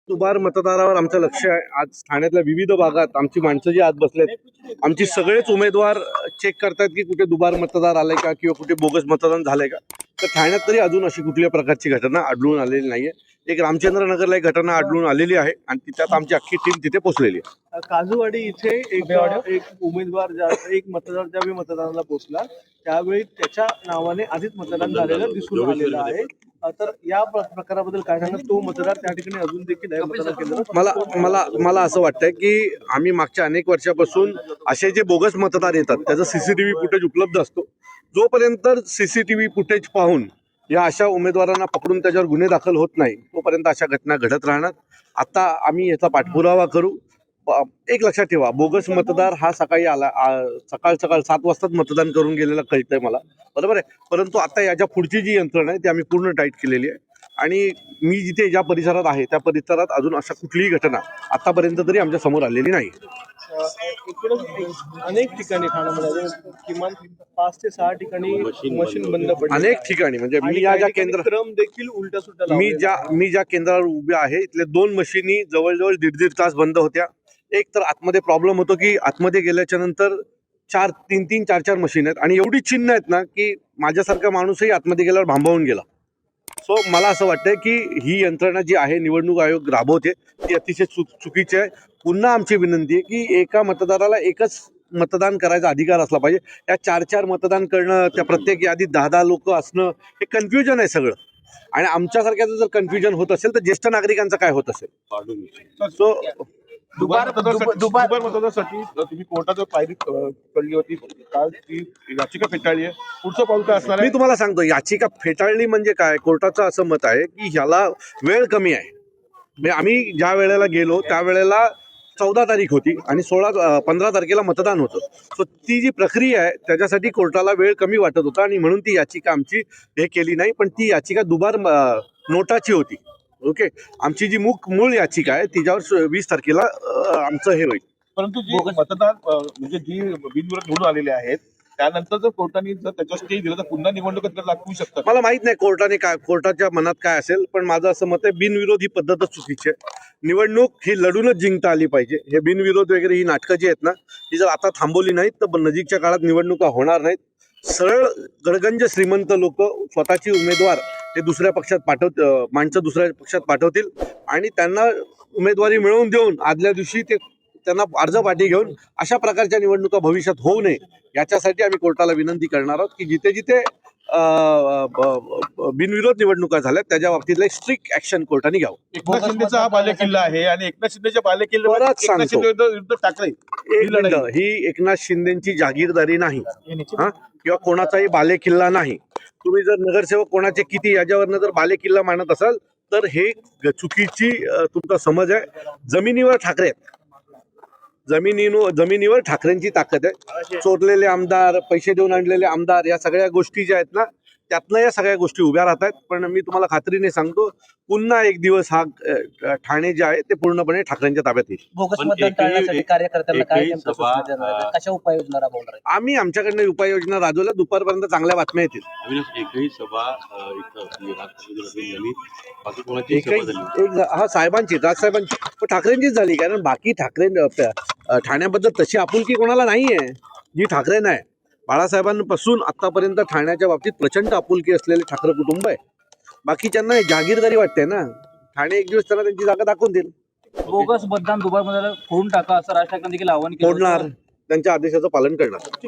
दुबार मतदारावर आमचं लक्ष आहे. आज ठाण्यातल्या विविध भागात आमची माणसं जी आज बसलेत, आमची सगळेच उमेदवार चेक करतात की कुठे दुबार मतदार आलाय का किंवा कुठे बोगस मतदान झालंय का. तर ठाण्यात तरी अजून अशी कुठल्या प्रकारची घटना आढळून आलेली नाहीये. एक रामचंद्रनगरला एक घटना आढळून आलेली आहे आणि त्यात आमची अख्खी टीम तिथे पोहोचलेली आहे. काजूवाडी इथे एक उमेदवार एक मतदार ज्यावेळी मतदानाला पोहोचला त्यावेळी त्याच्या नावाने आधीच मतदान झालेलं दिसून आलेलं आहे. तर या प्रकाराबद्दल काय सांगा, तो मतदार त्या ठिकाणी अजून देखील आहे मतदान केंद्र. मला असं वाटतंय की आम्ही मागच्या अनेक वर्षापासून असे जे बोगस मतदार येतात त्याचं सीसीटीव्ही फुटेज उपलब्ध असतो. जोपर्यंत सीसीटीव्ही फुटेज पाहून या अशा उमेदवारांना पकडून त्याच्यावर गुन्हे दाखल होत नाही तोपर्यंत अशा घटना घडत राहणार. आता आम्ही याचा पाठपुरावा करू. एक लक्षात ठेवा, बोगस मतदार हा सकाळी आला, सकाळ 7 वाजताच मतदान करून गेलेला कळतंय मला, बरोबर आहे. परंतु आता याच्या पुढची जी यंत्रणा आहे ती आम्ही पूर्ण टाईट केलेली आहे आणि मी जिथे ज्या परिसरात आहे त्या परिसरात अजून अशा कुठलीही घटना आतापर्यंत तरी आमच्या समोर आलेली नाही. अनेक ठिकाणी ठाण्यामध्ये किमान 5 ते 6 ठिकाणी मशीन बंद पडली. अनेक ठिकाणी म्हणजे मी ज्या केंद्र क्रम देखील उलटा सुलटा मी ज्या केंद्रावर उभे आहे इथले 2 मशीनी जवळजवळ 1.5 तास बंद होत्या. एक तर आतमध्ये प्रॉब्लेम होतो की आतमध्ये गेल्याच्या नंतर 4 मशीन आहेत आणि एवढी चिन्ह आहेत ना की माझ्यासारखा माणूसही आतमध्ये गेल्यावर भांबावून गेला. सो मला असं वाटतंय की ही यंत्रणा जी आहे निवडणूक आयोग राबवते ती अतिशय चुकीची आहे. पुन्हा आमची विनंती आहे की एका मतदाराला एकच मतदान करायचा अधिकार असला पाहिजे. या 4 मतदान करणं, त्या प्रत्येक यादीत 10 लोक असणं हे कन्फ्युजन आहे सगळं. आणि आमच्यासारख्याचं जर कन्फ्युजन होत असेल तर ज्येष्ठ नागरिकांचं काय होत असेल. सो दुबार मतदारासाठी तुम्ही कोर्टात पायरी पडली होती, काल ती याचिका फेटाळली आहे. पुढचं पाऊल काय असणार आहे? मी तुम्हाला सांगतो, याचिका फेटाळली म्हणजे काय, कोर्टाचं असं मत आहे की ह्याला वेळ कमी आहे. म्हणजे आम्ही ज्या वेळेला गेलो त्यावेळेला 14 तारीख होती आणि 15 तारखेला मतदान होतं. सो ती जी प्रक्रिया आहे त्याच्यासाठी कोर्टाला वेळ कमी वाटत होता आणि म्हणून ती याचिका आमची हे केली नाही. पण ती याचिका दुबार नोटाची होती. ओके, आमची जी मूळ याचिका आहे तिच्यावर 20 तारखेला आमचं हे होईल. परंतु जी मतदार म्हणजे जी बिनविरोध निवडून आलेले आहेत त्यानंतर जर कोर्टाने जर त्याच्या स्टे दिला तर पुन्हा निवडणुकीत लागू शकतात. मला माहित नाही कोर्टाच्या मनात काय असेल, पण माझं असं मत आहे बिनविरोध ही पद्धतच चुकीची आहे. निवडणूक ही लढूनच जिंकता आली पाहिजे. हे बिनविरोध वगैरे ही नाटकं जी आहेत ना ही जर आता थांबवली नाहीत तर नजीकच्या काळात निवडणुका होणार नाहीत. सरळ गडगंज श्रीमंत लोक स्वतःची उमेदवार ते दुसऱ्या पक्षात माणसं दुसऱ्या पक्षात पाठवतील आणि त्यांना उमेदवारी मिळवून देऊन आदल्या दिवशी त्यांना अर्ज पाठी घेऊन अशा प्रकारच्या निवडणुका भविष्यात होऊ नये याच्यासाठी आम्ही कोर्टाला विनंती करणार आहोत की जिथे जिथे बिनविरोध निवडणुका झाल्या त्याच्या बाबतीतला स्ट्रिक्ट ऍक्शन कोर्टाने घ्यावं. एकनाथ शिंदेचा हा बालेकिल्ला आहे आणि एकनाथ शिंदेच्या बालेकिल्ल्यावर एकनाथ शिंदे विरुद्ध ठाकरे ही एकनाथ शिंदेची जागीरदारी नाही किंवा कोणाचाही बालेकिल्ला नाही. तुम्ही जर नगरसेवक कोणाचे किती याच्यावरनं जर बालेकिल्ला मानत असाल तर हे चुकीची तुमचा समज आहे. जमिनीवर ठाकरे आहेत. जमिनीवर ठाकरेंची ताकद आहे. चोरलेले आमदार, पैसे देऊन आणलेले आमदार, या सगळ्या गोष्टी ज्या आहेत ना त्यातनं या सगळ्या गोष्टी उभ्या राहत आहेत. पण मी तुम्हाला खात्रीने सांगतो पुन्हा एक दिवस हा ठाणे जे आहे ते पूर्णपणे ठाकरेंच्या ताब्यात येईल. बोगस मतदान टाळण्यासाठी कार्यकर्त्यांना काय कशा उपाययोजना राबवणार? आम्ही आमच्याकडनं उपाययोजना राबवल्या. दुपारपर्यंत चांगल्या बातम्या येतील. एकही सभा हा साहेबांची, राजसाहेबांची, ठाकरेंचीच झाली. कारण बाकी ठाकरे ठाण्याबद्दल तशी आपुलकी कोणाला नाहीये जी ठाकरे नाही. बाळासाहेबांपासून आतापर्यंत ठाण्याच्या बाबतीत प्रचंड आपुलकी असलेले ठाकरे कुटुंब आहे. बाकीच्यांना जागीरदारी वाटते ना. ठाणे एक दिवस त्यांना त्यांची जागा दाखवून देईल. बोगस मतदान दुबार मतदान फोडून टाका असं राज ठाकरे देखील आवाहन केलं. फोडणार, त्यांच्या आदेशाचं पालन करणार.